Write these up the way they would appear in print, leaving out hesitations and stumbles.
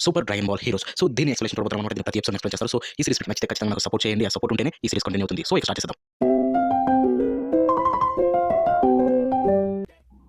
Super dragon ball heroes. So దీని explanation తర్వాత మనం ప్రతి ఎపిసోడ్ ఎక్స్‌ప్లెయిన్ చేస్తారు. సో ఈ సీరీస్ మీకు నచ్చితే ఖచ్చితంగా నాకు సపోర్ట్ చేయండి. ఆ సపోర్ట్ ఉంటేనే ఈ సీరీస్ కంటిన్యూ అవుతుంది. సో ఇక స్టార్ట్ చేసేద్దాం.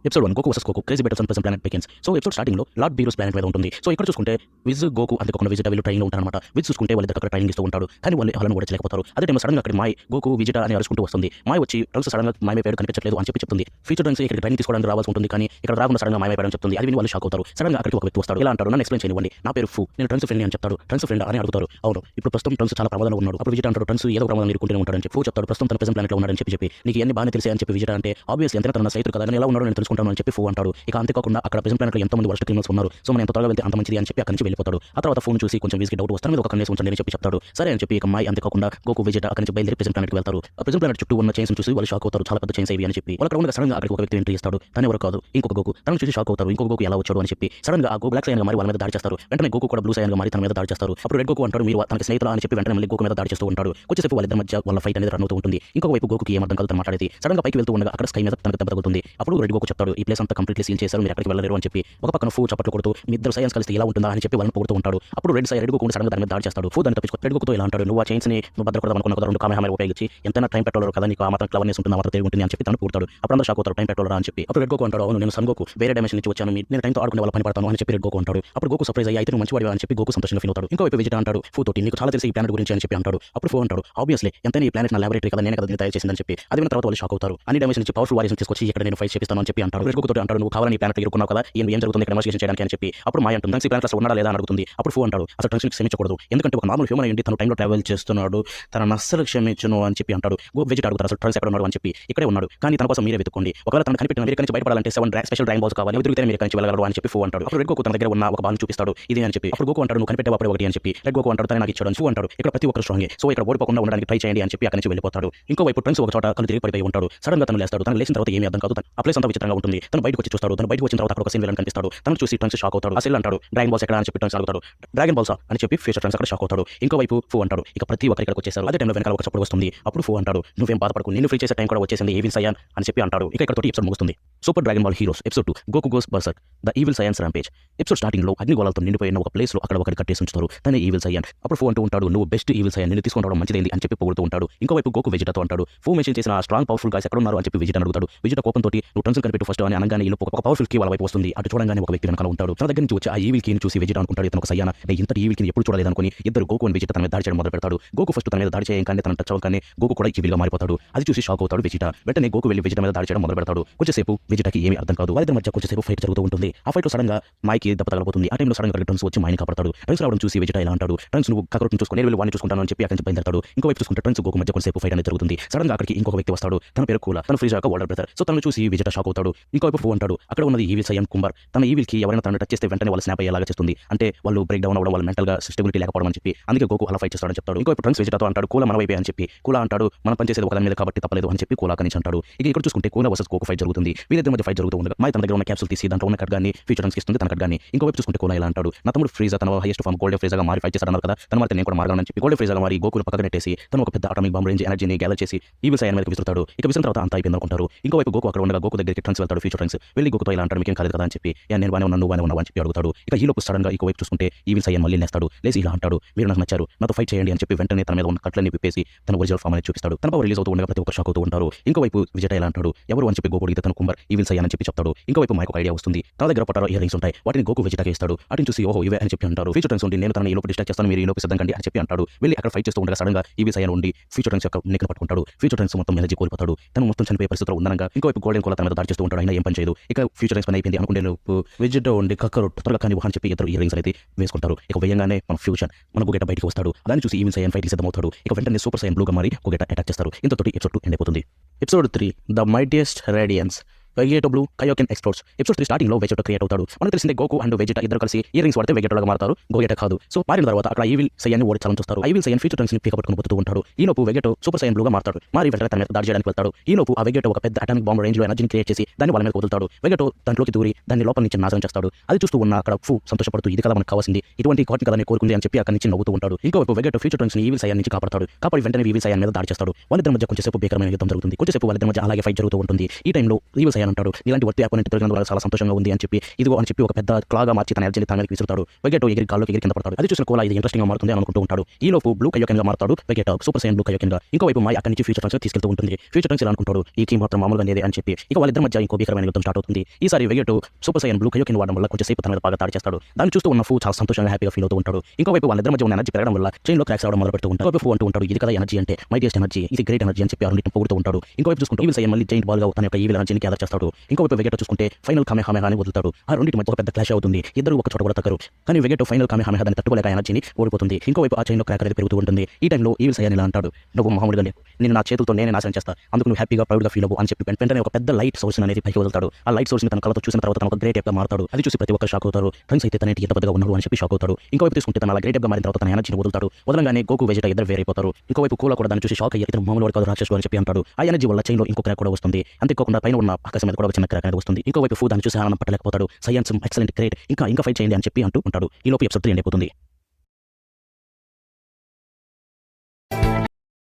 Episode 1 Goku versus Koku crazy betters on present planet begins. So episode starting లో లార్డ్ బీరూస్ ప్లానెట్ మీద ఉంటుంది. సో ఇక్కడ చూసుకుంటే విజ్ గోకు అంతేకాకుండా విజిటా వీళ్ళు ట్రైనింగ్ ఉంటారన్నమాట. విజ్ చూసుకుంటే వాళ్ళిద్దరు అక్కడ ట్రైనింగ్ ఇస్తూ ఉంటాడు. కానీ వాళ్ళని ఓడించలేకపోతారు. అదే టైం సడన్ గా అక్కడ మాయ్ గోకు విజిటా అని అరుచుకుంటూ వస్తుంది. మాయ్ వచ్చి ట్రంక్స్ సడన్ గా మాయమైపోయాడు కనిపించట్లేదు అని చెప్పి చెప్తుంది. ఫ్యూచర్ ట్రంక్స్ ఇక్కడ ట్రైనింగ్ తీసుకోవడానికి రావాల్సి ఉంటుంది. కానీ ఇక్కడ రాకుండా సడన్ గా మాయమైపోయాడని చెప్తుంది. అది విని వాళ్ళు షాక్ అవుతారు. సడన్ గా అక్కడికి ఒక వ్యక్తి వస్తాడు. ఇలా అంటాడు, నన్ను ఎక్స్ప్లెయిన్ చేయండి, నా పేరు ఫూ, నేను ట్రంక్స్ ఫ్రెండ్ అని చెప్తాడు. ట్రంక్స్ ఫ్రెండ్ అని అడుగుతారు. అవును, ఇప్పుడు ప్రస్తుతం ట్రంక్స్ చాలా ప్రమాదంలో ఉన్నాడు. అప్పుడు విజిటా అంటాడు, ట్రంక్స్ ఏదో ప్రమాదం ఎదుర్కొంటూనే ఉంటాడని చెప్పి ఫూ చెప్తాడు. ప్రస్తుతం తన ప్రెజెంట్ ప్లానెట్ లో ఉన్నాడని చెప్పి నీకు ఎన్ని బాగానే తెలిసే అని చెప్పి విజిటా అంటే ఆబ్వియస్లీ ఎంత తన సైతం కదా, నేను ఎలా ఉన్నాడో నేను తెలుసుకుంటాను అని చెప్పి ఫూ అంటాడు. ఇక అంతేకాకుండా అక్కడ ప్రెజెంట్ ప్లానెట్ లో ఎంతమంది వర్స్ట్ క్రిమినల్స్ ఉన్నారు, సో మనం ఎంత త్వరగా వెళ్తే అంత మంచిది అని చెప్పి అక్కడి నుంచి వెళ్ళిపోతాడు. ఆ తర్వాత ఫోన్ చూసి కొంచెం వీస్కి డౌట్ వస్తాను, మీద ఒక కన్నేసి ఉంచండి అని చెప్పి చెప్తాడు. సరే అని చెప్పి ఇక మాయ్ అంతేకాకుండా గోకు విజిటా అక్కడి నుంచి బయలుదేరి ప్రెజెంట్ ప్లానెట్ కి వెళ్తారు. ఆ ప్రెజెంట్ ప్లానెట్ చుట్టూ ఉన్న చైన్స్ చూసి వాళ్ళు షాక్ అవుతారు. చాలా పెద్ద చైన్స్ ఇవి అని చెప్పి వాళ్ళు అక్కడ ఉన్న సడన్ గా అక్కడికి ఒక వ్యక్తి ఎంట్రీ ఇస్తాడు. తను ఎవరు కాదు, ఇంకొక గోకు. తనను చూసి షాక్ అవుతారు. ఇంకొక గోకు ఎలా వచ్చాడు అని చెప్పి సడన్ గా ఆ గోకు బ్లాక్ సైన్ గా మరి వాళ్ళ మీద దాడి చేస్తారు. వెంటనే గోకు కూడా బ్లూ సైన్ గా మరి తన మీద దాడి చేస్తారు. అప్పుడు రెడ్ గోకు అంటాడు, మీరు తనకి స్నేహితులు అని చెప్పి వెంటనే మళ్ళీ గోకు మీద దాడి చేస్తూ ఉంటాడు. కొంచెంసేపు వాళ్ళిద్దరి మధ్య వాళ్ళ ఫైట్ అనేది రన్ అవుతూ ఉంటుంది. ఇంకొక వైపు గోకుకి ఏం అర్థం కాదు, తను మాట్లాడేది. సడన్ గా పైకి వెళ్తూ ఉండగా అక్కడ స్కై మీద తనకు దెబ్బ తగులుతుంది. అప్పుడు రెడ్ గోకు చెప్తాడు, ఈ ప్లేస్ అంతా కంప్లీట్లీ సీల్ చేశారు, మీరు ఎక్కడికి వెళ్ళలేరు అని చెప్పి. ఒక పక్కన ఫూ చప్పట్లు కొడుతూ మీ ఇద్దరు సైన్స్ కలిస్తే ఇలా ఉంటుందా అని చెప్పి వాళ్ళని పొగుడుతూ ఉంటాడు. అప్పుడు రెడ్ గోకు సడన్ గా దాని మీద దాడి చేస్తాడు. ఫూ దాన్ని తప్పించుకో రెడ్ గోకుతో ఇలా అంటాడు, నువ్వు ఆ చైన్స్ ని భద్రపడదాం అనుకున్న రెండు కామెహామర్ ఉపయోగించి ఎంతైనా టైం పెట్రోలర్ కదా, నీకు ఆ మాత్రం క్లవర్నెస్ ఉంటుంది, ఆ మాత్రం తెలివి ఉంటుంది అని చెప్పి తను పూడతాడు. అప్పుడు అందరూ షాక్ అవుతారు, టైం పెట్రోలర్ అని చెప్పి. అప్పుడు రెడ్ గోకు అంటాడు, అవును నేను సన్ గోకు వేరే డైమెన్షన్ నుంచి వచ్చాను, నేను టైంతో ఆడుకునే వాళ్ళ పని పడతాను అని చెప్పి రెడ్ గోకు అంటాడు. అప్పుడు గోకు సర్ప్రైజ్ అయ్యి అయితే నువ్వు మంచివాడివా అని చెప్పి గోకు సంతోషంగా ఫీల్ అవుతాడు. ఇంకో వైపు విజిటా అంటాడు, ఫూ తోటి నీకు చాలా తెలిసి ఈ ప్లానెట్ గురించి అని చెప్పి అంటాడు. అప్పుడు ఫూ అంటాడు, ఆబ్వియస్లీ ఎంతైనా ఈ ప్లానెట్ నా లాబొరేటరీ కదా, నేను కదా దీన్ని తయారు చేసిందని చెప్పి. అది విన్న తర్వాత వాళ్ళు షాక్ అవుతారు. అన్ని డైమెన్షన్ నుంచి పవర్ఫుల్ వారియర్స్ తీసుకొచ్చి ఇక్కడ నేను ఫైట్ చేపిస్తాను అని చెప్పి అంటాడు. రెడ్ గోకు తోటి అంటాడు, నువ్వు కావాలని ఈ ప్లానెట్ ఇరుకున్నావు కదా, ఏం జరుగుతుంది ఇక్కడ ఇన్వెస్టిగేషన్ చేయడానికి అని చెప్పి. అప్పుడు మాయ అంటుంది, ఈ ప్లానెట్ అసలు ఉన్నాడా లేదా అని అడుగుతుంది. అప్పుడు ఫూ అంటాడు, అసలు ట్రంక్స్ క్షమించకూడదు, ఎందుకంటే ఒక నార్మల్ హ్యూమన్ అయ్యి తను టైంలో ట్రావెల్ చేస్తున్నాడు, తన అస్సలు క్షమించను అని చెప్పి అంటాడు. విజిటా అడుగుతారు, అసలు ట్రంక్స్ ఎక్కడ ఉన్నాడు అని చెప్పి. ఇక్కడే ఉన్నాడు, కానీ తన కోసం మీరే వెతుక్కోండి, ఒకవేళ తను కనిపెట్టిన మీరు నుంచి బయటపడాలంటే 7 స్పెషల్ డ్రాగన్ బాల్స్ కావాలి, తిరిగితే మీరు నుంచి వెళ్ళగలరు అని చెప్పి ఫూ అంటాడు. అప్పుడు రెడ్ గోకు తన దగ్గర ఉన్న ఒక బాల్ చూపిస్తాడు, ఇది అని చెప్పి. అప్పుడు గోకు అంటాడు, నువ్వు కనిపెట్టే అప్పుడు ఒకటి అని చెప్పి. రెడ్ గోకు అంటాడు, తన నాకు ఇచ్చాడు. ఫూ అంటాడు, ఇక్కడ ప్రతి ఒక్కరు స్ట్రాంగ్, సో ఇక్కడ ఓడిపోకుండా ఉండడానికి ట్రై చేయండి అని చెప్పి అక్కడి నుంచి వెళ్ళిపోతాడు. ఇంకో వైపు ట్రంక్స్ ఒక చోట కళ్ళు తిరిగి పడిపోయి ఉంటాడు. సడన్ గా తను లేస్తాడు. తను లేచిన తర్వాత ఏమీ అర్థం కాదు, ఆ ప్లేస్ అంతా విచిత్రంగా ఉంటుంది. తను బయటకు వచ్చి చూస్తాడు. తను బయటకు వచ్చిన తర్వాత అక్కడ ఒక సీన్ విలన్ కనిపిస్తాడు. తను చూసి ట్రంక్స్ షాక్ అవుతాడు. అసలు అంటాడు, డ్రాగన్ బాల్స్ ఎక్కడ అని చెప్పి ట్రంక్స్ అడుగుతాడు. డ్రాగన్ బాల్సా అని చెప్పి ఫ్యూచర్ ట్రంక్స్ అక్కడ షాక్ అవుతాడు. ఇంకో వైపు ఫూ అంటాడు, ఇక ప్రతి ఒక్కరు ఇక్కడికి వచ్చేసారు. అదే టైంలో వెనకాల ఒక చప్పుడు వస్తుంది. అప్పుడు ఫూ అంటాడు, నువ్వేం బాధపడకు, నేను ఫ్రీ చేసే టైం కూడా వచ్చేసింది, ఈవిల్ సయాన్ అని చెప్పి అంటాడు. ఇక ఇక్కడ తోటి ఎపిసోడ్ ముగుస్తుంది. Super dragon ball heroes episode 2 Goku goes berserk the evil Saiyans rampage. Episode starting లో అగ్నిగోళాలతో నిండిపోయిన ఒక ప్లేస్ లో అక్కడ ఒకటి కట్టేసి ఉంచుతారు. తనే ఈవిల్ సయాన్. అప్పుడు ఫూ అంటూ ఉంటాడు, నువ్వు బెస్ట్ ఈవిల్ సయాన్, నేను తీసుకుని రావడం మంచిదైంది అని చెప్పి పొగుడుతూ ఉంటాడు. ఇంకో వైపు గోకు వెజిటాతో అంటాడు, ఫూ మెన్షన్ చేసిన ఆ స్ట్రాంగ్ పవర్ఫుల్ గాయ్స్ ఎక్కడ ఉన్నారు అని చెప్పి వెజిటా అడుగుతాడు. వెజిటా కోపంతో నువ్వు ట్రంక్స్ కనిపెట్టు ఫస్ట్ అని అనగానే ఒక పవర్ఫుల్ కీ వాళ్ళ వైపు వస్తుంది. అటు చూడంగానే ఒక వ్యక్తి వెనకాల ఉంటాడు. తన దగ్గర నుంచి వచ్చి ఆ ఈవిల్ కీని చూసి వెజిటా అనుకుంటాడు, ఇతను ఒక సయానా, నేను ఇంత ఈవిల్ కీని ఎప్పుడు చూడలేదనుకుని ఇద్దరు గోకు అని వెజిటా తన మీద దాడి చేయడం మొదలు పెడతాడు. గోకు ఫస్ట్ తన మీద దాడి చేయగానే తన టచ్ అవ్వగానే గోకు కూడా ఈవిల్ గా మారిపోతాడు. అది చూసి షాక్ అవుతాడు వెజిటా. వెంటనే గోకు వెళ్ళి వెజిటా మీద దాడి చేయడం మొదలు పెడతాడు. కొంచెంసేపు వెజిటాకి ఏమీ అర్థం కాదు. వాళ్ళిద్దరి మధ్య కొంచెంసేపు ఫైట్ జరుగుతూ ఉంటుంది. ఆ ఫైట్ లో సడన్ గా మైకి దెబ్బ తగలబోతుంది. ఆ టైంలో సడన్ గా ట్రంక్స్ వచ్చి మైని కాపాడతాడు. ట్రంక్స్ రావడం చూసి వెజిటా ఇలా అంటాడు, ట్రంక్స్ నువ్వు కాకరోట్ని చూసుకొని నేను వెళ్ళి వాడిని చూసుకుంటాను అని చెప్పి అక్కడి నుంచి బయలుదేరతాడు. ఇంకో వైపు చూసుకుంటే ట్రంక్స్ గోకు మధ్య కొంచెంసేపు ఫైట్ అనేది జరుగుతుంది. సడన్ గా అక్కడికి ఇంకొక వ్యక్తి వస్తాడు. తన పేరు కూలా, తన ఫ్రీజ్ యొక్క ఓల్డర్ బ్రదర్. సో తనను చూసి వెజిటా షాక్ అవుతాడు. ఇంకో వైపు ఫూ అంటాడు, అక్కడ ఉన్నది ఈవిల్ సయాన్ కుంబర్. తన ఈవిల్ కి ఎవరైనా తనను టచ్ చేస్తే వెంటనే వాళ్ళు స్నాప్ అయ్యేలాగా చేస్తుంది, అంటే వాళ్ళు బ్రేక్ డౌన్ అవ్వడం, వాళ్ళ మెంటల్ గా స్టెబిలిటీ లేకపోవడం అని చెప్పి అందుకే గోకు అలా ఫైట్ చేస్తాడని చెప్తాడు. ఇంకో వైపు ట్రంక్స్ వెజిటాతో అంటాడు, కూలా మన వైపే అని చెప్పి. కూలా అంటాడు, మనం పనిచేసేది ఒక దాని మీద కాబట్టి తప్పలేదు అని చెప్పి కూలా కనిచి అంటాడు. ఇక ఇక్కడ చూసుకుంటే కూలా వర్సెస్ గోకు ఫైట్ జరుగుతుంది. వీరిద్దరి మధ్య ఫైట్ జరుగుతూ ఉండగా మై తన దగ్గర ఉన్న క్యాప్సూల్ తీసి దాంట్లో ఉన్న ఖడ్గాన్ని ఫ్యూచర్ ట్రంక్స్ ఇస్తుంది, తన ఖడ్గాన్ని. ఇంకో వైపు చూసుకుంటే కూలా ఇలా అంటాడు, నా తమ్ముడు ఫ్రీజా తన హైయెస్ట్ ఫామ్ గోల్డ్ ఫ్రీజాగా మారి ఫైట్ చేస్తాడన్నారు కదా, తన మారితే నేను కూడా మారగలను అని చెప్పి గోల్డ్ ఫ్రీజాగా మారి గోకును పక్కన నెట్టేసి తను ఒక పెద్ద అటామిక్ బాంబ్ రేంజ్ ఎనర్జీని గ్యాదర్ చేసి ఈవిల్ సయాన్ మీద విసురుతాడు. ఇక విసిన తర్వాత అంతా అయిపోయింది అనుకుంటారు. ఇంకో వైపు గోకు అక్కడ ఉండగా గోకు దగ్గరికి ట్రంక్స్ వెళ్తాడు. ఫ్యూచర్ ట్రంక్స్ వెళ్ళి గోకుతో ఇలా అంటాడు, మీకేం కాలేదు కదా అని చెప్పి. నేను బానే ఉన్నాను, నువ్వు బానే ఉన్నావు అని చెప్పి అడుగుతాడు. ఇక ఈ లోపు సడన్ గా ఇంకో వైపు చూసుకుంటే ఈవిల్ సయాన్ మళ్ళీ లేస్తాడు. లేసి ఇలా అంటాడు, మీరు నాకు నచ్చారు, నాతో ఫైట్ చేయండి అని చెప్పి వెంటనే తన మీద ఉన్న కట్లని విప్పేసి తన ఒరిజినల్ ఫామ్ అనేది చూపిస్తాడు. తన పవర్ రిలీజ్ అవుతూ ఉండగా ప్రతి ఒక్కరు షాక్ అవుతూ ఉంటారు. ఇంకో వైపు విజిటా ఇలా అంటాడు, ఎవరు అని చెప్పి గోకు అడిగితే తన కుంబర్ ఈవిల్ సయాన్ అని చెప్పి చెప్తాడు. ఇంకో వైపు మైక్ ఒక ఐడియా వస్తుంది. తన దగ్గర పట్టారో ఇయర్ రింగ్స్ ఉంటాయి, వాటిని గోకు వెజిటాకి ఇస్తాడు. వాటిని చూసి ఓహో ఇవే అని చెప్పి అంటారు. ఫ్యూచర్ ట్రంక్స్ ఉండి నేను తనని ఈ లోపు డిస్ట్రాక్ట్ చేస్తాను, మీరు ఈ లోపు సిద్ధం కండి అని చెప్పి అంటాడు. వెళ్ళి అక్కడ ఫైట్ చేస్తూ ఉండగా సడన్ గా ఈవిల్ సయాన్ ఉండి ఫ్యూచర్ ట్రంక్స్ యొక్క నెక్ పట్టుకుంటాడు. ఫ్యూచర్ ట్రంక్స్ మొత్తం ఎనర్జీ కోల్పోతాడు. తను మొత్తం చనిపోయే పరిస్థితిలో ఉండగా ఇంకో వైపు గోల్డెన్ కోలా తన మీద దాడి చేస్తూ ఉంటాడు. అయినా ఏం పని చేయదు. ఇక ఫ్యూచర్ ట్రంక్స్ పని అయిపోయింది అనుకునే లోపు వెజిటా ఉండి కక్కరొట్టు త్వరగా కానీ అని చెప్పి ఇద్దరు ఇయర్ రింగ్స్ అయితే వేసుకుంటారు. ఇక వేయంగానే మన ఫ్యూచర్ మన గోగెట బయటికి వస్తాడు. దాన్ని చూసి ఈవిల్ సయాన్ ఫైట్ సిద్ధమవుతాడు. ఇక వెంటనే సూపర్ సైన్ బ్లూగా మారి గోగెట అటాక్ చేస్తారు. ఇంతతోటి ఎపిసోడ్ 2 ఎండ్ అయిపోతుంది. Episode 3 the mightiest radiance Vegito blue Kaioken explores. Episode 3 starting లో వెజిటా క్రియేట్ అవుతాడు. మనకు తెలిసిందే గోకు అండ్ వెజిటా ఇద్దరు కలిసి ఇయర్ రింగ్స్ వాడితే వెగేటోగా మారుతారు, గోగెటా కాదు. సో మారిన తర్వాత అక్కడ ఈవిల్ సయాన్ని ఓడించాలని చూస్తారు. ఈవిల్ సయాన్ ఫ్యూచర్ ట్రంక్స్ ని పట్టుకుని పోతూ ఉంటాడు. ఈ లోపు వెగేటో సూపర్ సైన్ బ్లూగా మారుతాడు. మారి వెంటనే తన మీద దాడి చేయడానికి వెళ్తాడు. ఈ లోపు ఆ వెగేటో ఒక పెద్ద అటామిక్ బాంబ్ రేంజ్ లో ఎనర్జీని క్రియేట్ చేసి దాన్ని వాళ్ళ మీద వదులుతాడు. వెగేటో దాంట్లోకి దూరి దాన్ని లోపల నుంచి నాశనం చేస్తాడు. అది చూస్తూ ఉన్న అక్కడ ఫూ సంతోషపడుతూ ఇది కదా మనకు కావాల్సింది, ఇటువంటి కాటన్ కదని కోరుకుంది అని చెప్పి అక్కడి నుంచి నవ్వుతూ ఉంటాడు. ఇంకోవైపు వెగేటో ఫ్యూచర్ ట్రంక్స్ ని ఈవిల్ సయాన్ నుంచి కాపాడతాడు. కాపాడి వెంటనే ఈవిల్ సయాన్ మీద దాడి చేస్తాడు. వాళ్ళిద్దరి మధ్య కొంచెంసేపు భీకరమైన యుద్ధం జరుగుతుంది. కొంచెంసేపు వాళ్ళిద్దరి మధ్య అలాగే ఫైట్ జరుగుతూ ఉంటుంది. ఈ టైంలో ఈవిల్ సయాన్ అని అంటాడు. ఇలాంటి వర్తి అపోనెంట్ దొరికినందుకు చాలా సంతోషంగా ఉంది అని చెప్పి ఇదిగో అని చెప్పి ఒక పెద్ద క్లాగా మార్చి తన ఎనర్జీని తన మీదకి విసురుతాడు. వెగేటో ఎగిరి గాల్లోకి ఎగిరి కింద పడతాడు. అది చూసిన కోలా ఇది ఇంట్రెస్టింగ్ గా మారుతుంది అని అనుకుంటూ ఉంటాడు. ఈ లోపు బ్లూ కయోకెన్ గా మారుతాడు వెగేటో, సూపర్ సైన్ బ్లూ కయోకెన్ గా. ఇంకోవైపు మై అక్కడి నుంచి ఫ్యూచర్ ట్రాన్స్ తీసుకెళ్తూ ఉంటుంది. ఫ్యూచర్ ట్రాన్స్ ఇలా అనుకుంటాడు, ఈ కీ మాత్రం మామూలుగా లేదే అని చెప్పి ఇక వాళ్ళిద్దరి మధ్య ఇంకో భీకరమైన యుద్ధం స్టార్ట్ అవుతుంది. ఈసారి వెగేటో సూపర్ సైన్ బ్లూ కయోకెన్ వాడడం వల్ల కొంచెం సేపు తన మీద బాగా దాడి చేస్తాడు. దాన్ని చూస్తూ ఉన్న ఫూ చాలా సంతోషంగా హ్యాపీగా ఫీల్ అవుతూ ఉంటాడు. ఇంకోవైపు వాళ్ళిద్దరి మధ్య ఉన్న ఎనర్జీ పెరగడం వల్ల చైన్ లో క్రాక్స్ రావడం మొదలు పెడుతూ ఉంటాడు. ఫూ అంటూ ఉంటాడు, ఇది కదా ఎనర్జీ అంటే, మైటియస్ట్ ఎనర్జీ, ఇది గ్రేట్ ఎనర్జీ అని చెప్పి అన్నిటిని పొగుడుతూ ఉంటాడు. ఇంకోవైపు చూసుకుంటే ఈవిల్ సైన్ మళ్ళీ జైంట్ బాల్ గా తన యొక్క ఈవిల్ ఎనర్జీని గ్యాదర్ చేస్తాడు. ఇంకోవైపు వెగేటో చూసుకుంటే ఫైనల్ కామెహామెహా అని వదులుతాడు. ఆ రెండింటి మధ్య ఒక పెద్ద క్లాష్ అవుతుంది. ఇద్దరు ఒక చోట కూడా తగ్గరు. కానీ వెగేటో ఫైనల్ కామెహామెహా దాన్ని తట్టుకోలేక ఎనర్జీని ఓడిపోతుంది. ఇంకోవైపు ఆ చైన్ లో క్రాక్ అనేది పెరుగుతూ ఉంటుంది. ఈ టైంలో ఈవిల్ సైన్ ఇలా అంటాడు, నువ్వు మామూలుగా నేను నా చేతులతో నేనే నాశనం చేస్తా, అందుకు నువ్వు హ్యాపీగా ప్రౌడ్ గా ఫీల్ అవ్వు అని చెప్పి వెంటనే ఒక పెద్ద లైట్ సోర్స్ అనేది పైకి వదులుతాడు. ఆ లైట్ సోర్స్ ని తన కళ్ళతో చూసిన తర్వాత తన ఒక గ్రేట్ గా మారుతాడు. అది చూసి ప్రతి ఒక్కరు షాక్ అవుతారు. ట్రంక్స్ అయితే తన ఎంత పెద్దగా ఉన్నాడు అని చెప్పి షాక్ అవుతాడు. ఇంకోవైపు తీసుకుంటే తన అలా గ్రేట్ గా మారిన తర్వాత తన ఎనర్జీని వదులుతాడు. వదలంగానే గోకు వెజిటా ఇద్దరు వేరైపోతారు. ఇంకోవైపు కోలా కూడా దాన్ని చూసి షాక్ అయ్యి ఇతను మామూలు కాదు రాక్షసుడు అని చెప్పి అంటాడు. ఆ ఎనర్జీ వల్ల చైన్ లో ఇంకో క్రాక్ కూడా వస్తుంది. అంతేకాకుండా పైన ఉన్న ఆకాశం మీద కూడా ఒక చిన్న క్రాక్ అనేది వస్తుంది. ఇంకోవైపు ఫూ దాన్ని చూసి ఆనందం పట్టలేకపోతాడు. సైన్స్ ఎక్సలెంట్ గ్రేట్, ఇంకా ఫైట్ చేయండి అని చెప్పి అంటూ ఉంటాడు. ఈ లోపు ఎపిసోడ్ 3 ఎండ్ అయిపోతుంది.